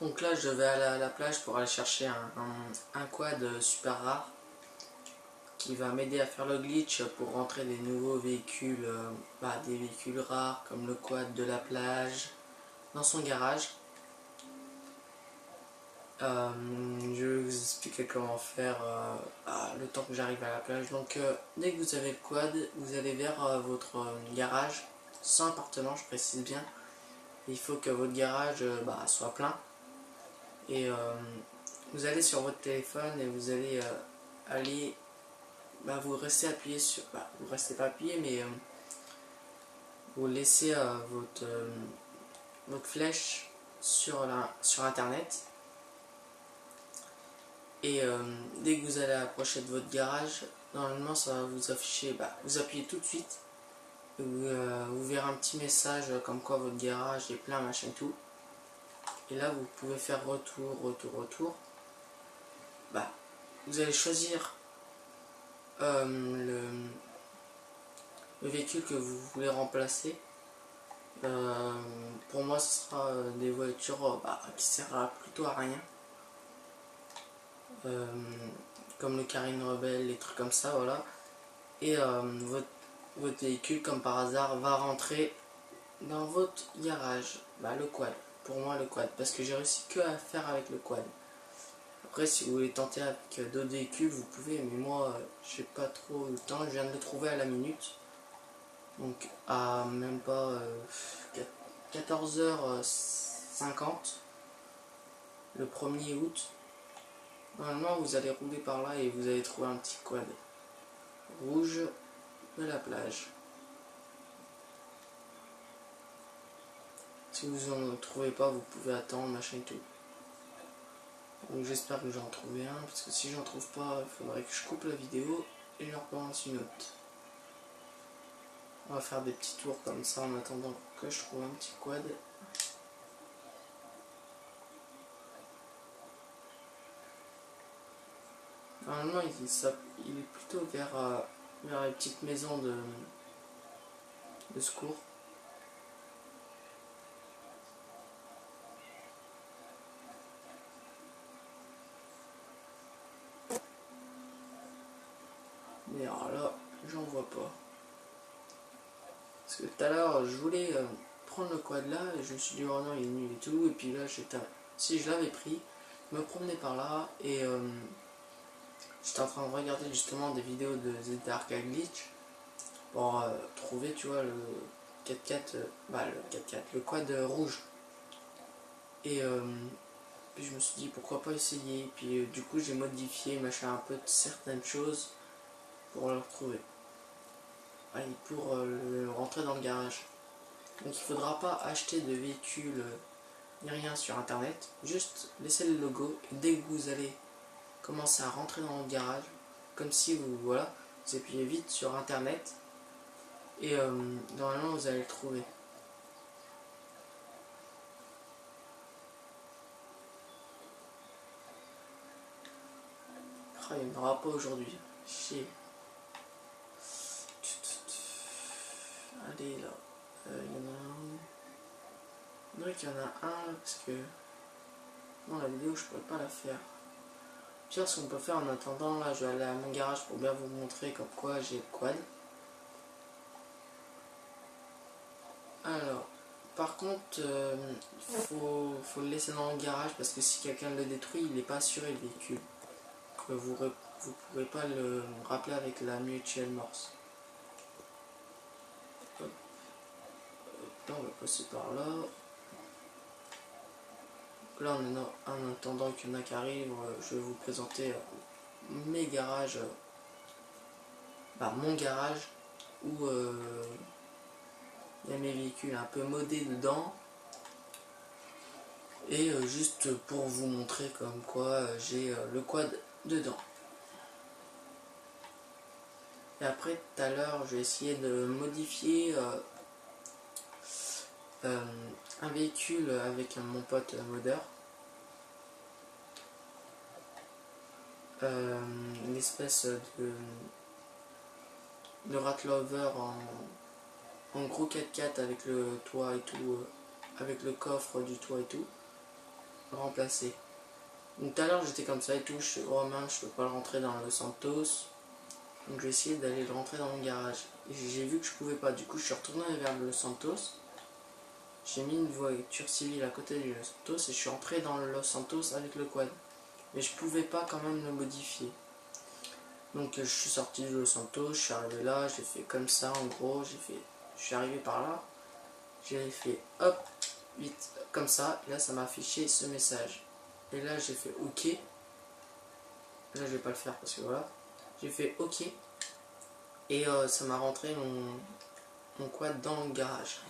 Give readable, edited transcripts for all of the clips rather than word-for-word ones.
Donc là je vais aller à la plage pour aller chercher un quad super rare qui va m'aider à faire le glitch pour rentrer des nouveaux véhicules, des véhicules rares comme le quad de la plage dans son garage. Je vais vous expliquer comment faire le temps que j'arrive à la plage. Donc dès que vous avez le quad, vous allez vers votre garage, sans appartement, je précise bien. Il faut que votre garage soit plein. Et vous allez sur votre téléphone et vous allez aller, vous restez appuyé sur, vous restez pas appuyé, mais vous laissez votre flèche sur internet. Et dès que vous allez approcher de votre garage, normalement ça va vous afficher, vous appuyez tout de suite, et vous verrez un petit message comme quoi votre garage est plein, machin tout. Et là vous pouvez faire retour. Vous allez choisir le véhicule que vous voulez remplacer. Pour moi ce sera des voitures qui servent plutôt à rien. Comme le Carine Rebelle, les trucs comme ça, voilà. Et votre véhicule, comme par hasard, va rentrer dans votre garage. Le quad. Pour moi, le quad. Parce que j'ai réussi que à faire avec le quad. Après, si vous voulez tenter avec d'autres véhicules, vous pouvez. Mais moi, j'ai pas trop le temps. Je viens de le trouver à la minute. Donc, à même pas 14h50. Le 1er août. Normalement, vous allez rouler par là et vous allez trouver un petit quad rouge de la plage. Si vous en trouvez pas, vous pouvez attendre, machin et tout. Donc j'espère que j'en trouve un, parce que si j'en trouve pas, il faudrait que je coupe la vidéo et je recommence une autre. On va faire des petits tours comme ça en attendant que je trouve un petit quad. Normalement il est plutôt vers les petites maisons de secours. Mais alors là, j'en vois pas. Parce que tout à l'heure, je voulais prendre le quad là, et je me suis dit, oh non, il est nul et tout. Et puis là, si je l'avais pris, je me promenais par là, et j'étais en train de regarder justement des vidéos de The Dark Glitch pour trouver, tu vois, le 4x4, le quad rouge. Et puis je me suis dit, pourquoi pas essayer. Puis du coup, j'ai modifié, machin, un peu de certaines choses pour le retrouver. Pour le rentrer dans le garage. Donc il ne faudra pas acheter de véhicule ni rien sur internet, juste laissez le logo et dès que vous allez commencer à rentrer dans le garage, comme si vous appuyez vite sur internet et normalement vous allez le trouver. Il n'y en aura pas aujourd'hui. Chier. Allez là. Il y en a un. Il dirait qu'il y en a un parce que dans la vidéo je pourrais pas la faire. Pire, ce qu'on peut faire en attendant, là je vais aller à mon garage pour bien vous montrer comme quoi j'ai le quad. Alors, par contre, faut le laisser dans le garage parce que si quelqu'un le détruit, il n'est pas assuré le véhicule. Vous ne pourrez pas le rappeler avec la mutuelle morse. Hop. Là, on va passer par là. Là, en attendant qu'il y en a qui arrivent, je vais vous présenter mes garages. Mon garage où il y a mes véhicules un peu modés dedans. Et juste pour vous montrer comme quoi j'ai le quad dedans. Et après tout à l'heure je vais essayer de modifier un véhicule avec mon pote modeur. Une espèce de Ratlover en gros 4x4 avec le toit et tout, avec le coffre du toit et tout. remplacer. Donc tout à l'heure j'étais comme ça et tout, je suis oh mince, je peux pas le rentrer dans le Santos. Donc j'ai essayé d'aller le rentrer dans mon garage. Et j'ai vu que je pouvais pas, du coup je suis retourné vers le Santos. J'ai mis une voiture civile à côté du Los Santos et je suis entré dans le Los Santos avec le quad. Mais je pouvais pas quand même le modifier. Donc je suis sorti du Los Santos, je suis arrivé là, j'ai fait comme ça en gros, je suis arrivé par là, j'ai fait hop, vite, comme ça, et là ça m'a affiché ce message. Et là j'ai fait OK, là je vais pas le faire parce que voilà, j'ai fait OK, et ça m'a rentré mon quad dans le garage.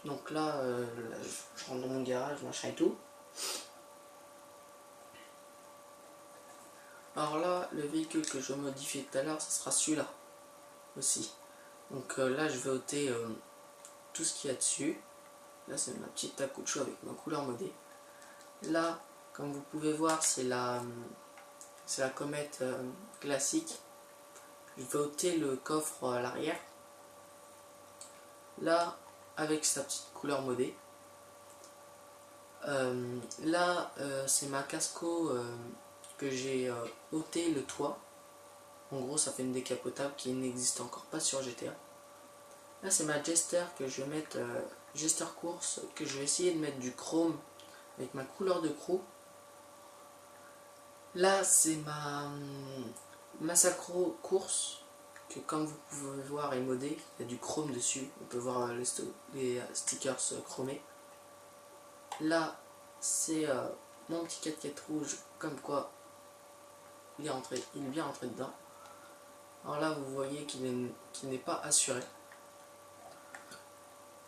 Donc là, je rentre dans mon garage, machin et tout. Alors là, le véhicule que je modifie tout à l'heure, ce sera celui-là aussi. Donc là, je vais ôter tout ce qu'il y a dessus. Là, c'est ma petite Takucho avec ma couleur modée. Là, comme vous pouvez voir, c'est la comète classique. Je vais ôter le coffre à l'arrière. Là, avec sa petite couleur modée. Là, c'est ma casco que j'ai ôté le toit. En gros, ça fait une décapotable qui n'existe encore pas sur GTA. Là, c'est ma Jester que je vais mettre, Jester course, que je vais essayer de mettre du chrome avec ma couleur de crew. Là, c'est ma Massacro course, que comme vous pouvez voir est modée. Il y a du chrome dessus, on peut voir les stickers chromés. Là, c'est mon petit 4x4 rouge, comme quoi il est bien rentré dedans. Alors là, vous voyez qu'il n'est pas assuré.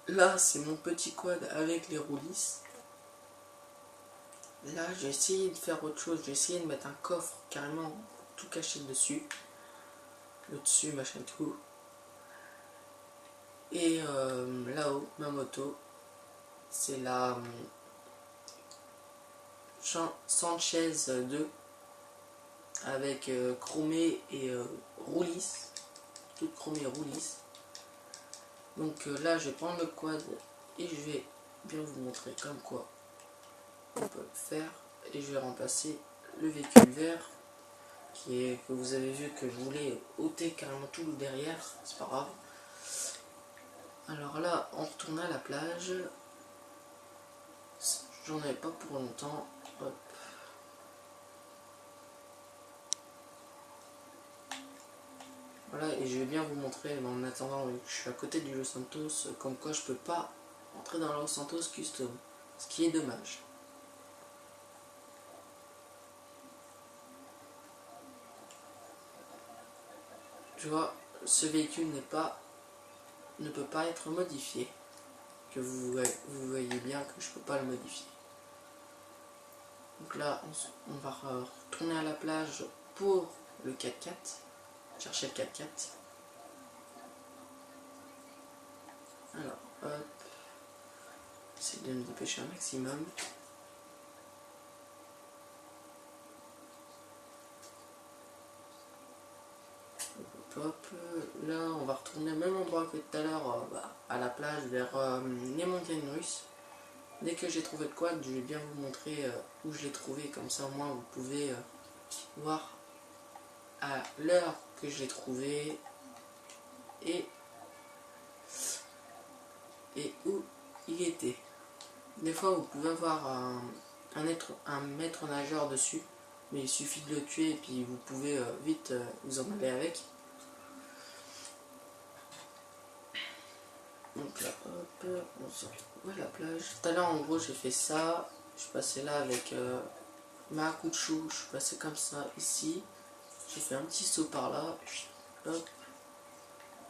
Là, c'est mon petit quad avec les roues lisses. Là, j'ai essayé de faire autre chose. J'ai essayé de mettre un coffre carrément tout caché dessus. Le dessus, machin tout. Et là-haut, ma moto, c'est la Sanchez 2 avec chromé et roue lisse. Toute chromée et roue lisse. Donc là, je vais prendre le quad et je vais bien vous montrer comme quoi on peut le faire. Et je vais remplacer le véhicule vert que vous avez vu que je voulais ôter carrément tout le derrière. C'est pas grave. Alors là, on retourne à la plage. J'en avais pas pour longtemps. Hop. Voilà, et je vais bien vous montrer, en attendant que je suis à côté du Los Santos, comme quoi je peux pas entrer dans le Los Santos Custom, ce qui est dommage. Tu vois, ce véhicule ne peut pas être modifié, que vous voyez bien que je peux pas le modifier. Donc là, on va retourner à la plage pour le 4x4, chercher le 4x4. Alors, hop, j'essaie de me dépêcher un maximum. Hop, là, on va retourner au même endroit que tout à l'heure, à la plage, vers les montagnes russes. Dès que j'ai trouvé le quad, je vais bien vous montrer où je l'ai trouvé, comme ça au moins vous pouvez voir à l'heure que je l'ai trouvé et où il était. Des fois vous pouvez avoir un maître nageur dessus, mais il suffit de le tuer et puis vous pouvez vite vous en aller avec. Donc là, hop, on se retrouve à la plage. Tout à l'heure, en gros, j'ai fait ça. Je suis passé là avec ma coup de chou. Je suis passé comme ça ici. J'ai fait un petit saut par là. Hop.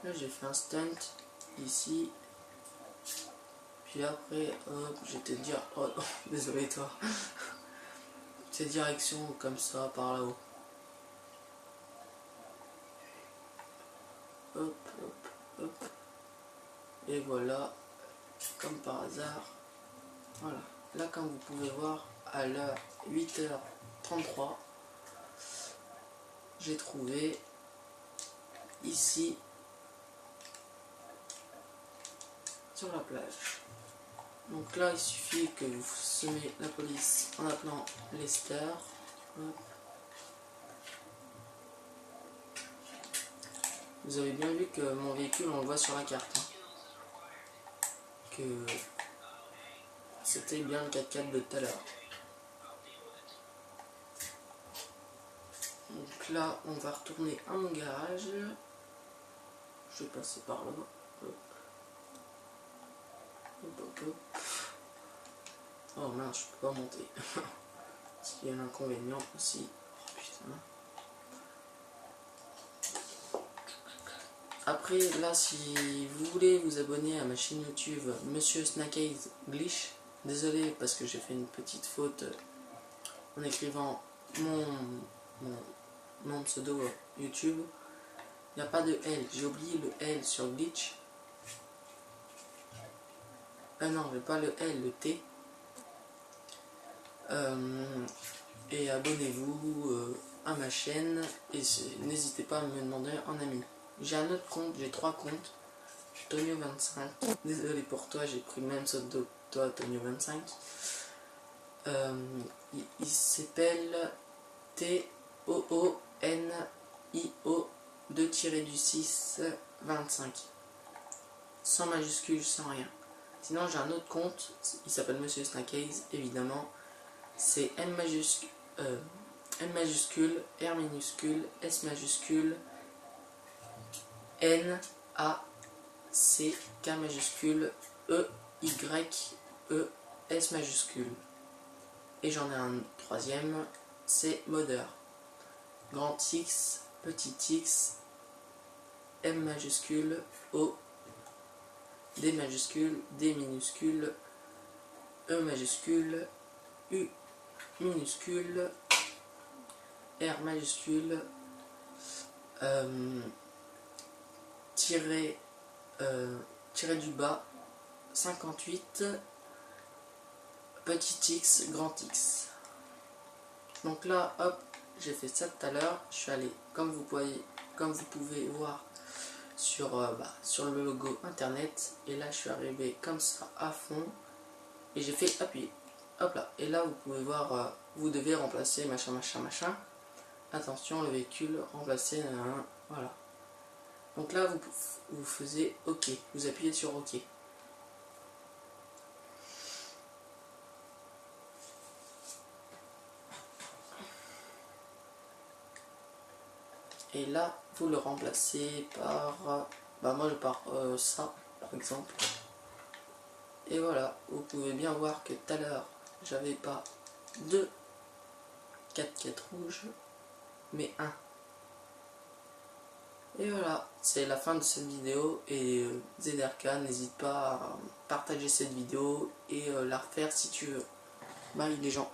Là, j'ai fait un stunt ici. Puis après, hop, j'étais dire. Oh, oh, désolé, toi. C'est direction comme ça, par là-haut. Hop, hop, hop. Et voilà, comme par hasard. Voilà. Là, comme vous pouvez voir, à l'heure 8h33, j'ai trouvé sur la plage. Donc là il suffit que vous semez la police en appelant Lester. Hop. Vous avez bien vu que mon véhicule on le voit sur la carte. Hein. Que c'était bien le 4x4 de tout à l'heure. Donc là on va retourner à mon garage. Je vais passer par là. Hop. Hop, hop, hop. Oh mince, je peux pas monter. Parce qu'il y a un inconvénient aussi. Oh, putain. Après, là, si vous voulez vous abonner à ma chaîne YouTube Monsieur Snackeyes Glitch, désolé parce que j'ai fait une petite faute en écrivant mon nom de pseudo YouTube. Il n'y a pas de L, j'ai oublié le L sur Glitch. Non, mais pas le L, le T. Et abonnez-vous à ma chaîne et n'hésitez pas à me demander un ami. J'ai un autre compte, j'ai 3 comptes. Tonio25, désolé pour toi, j'ai pris le même pseudo que toi, Tonio25. Il s'appelle TOONIO 2-6 25. Sans majuscule, sans rien. Sinon j'ai un autre compte, il s'appelle Monsieur Snackeyes, évidemment. C'est M majuscule, R minuscule, S majuscule, N, A, C, K majuscule, E, Y, E, S majuscule. Et j'en ai un troisième, c'est Modder. Grand X, petit x, M majuscule, O, D majuscule, D minuscule, E majuscule, U minuscule, R majuscule, tiré du bas 58, petit x, grand X. Donc là, hop, j'ai fait ça tout à l'heure. Je suis allé, comme vous pouvez voir sur le logo internet, et là je suis arrivé comme ça à fond et j'ai fait appuyer. Hop là, et là vous pouvez voir, vous devez remplacer machin. Attention, le véhicule remplacé, voilà. Donc là vous faisiez OK, vous appuyez sur OK. Et là vous le remplacez par, moi je pars ça par exemple. Et voilà, vous pouvez bien voir que tout à l'heure j'avais pas 2 4x4 rouges, mais 1. Et voilà, c'est la fin de cette vidéo. Et ZRK, n'hésite pas à partager cette vidéo et la refaire si tu veux. Bye les gens.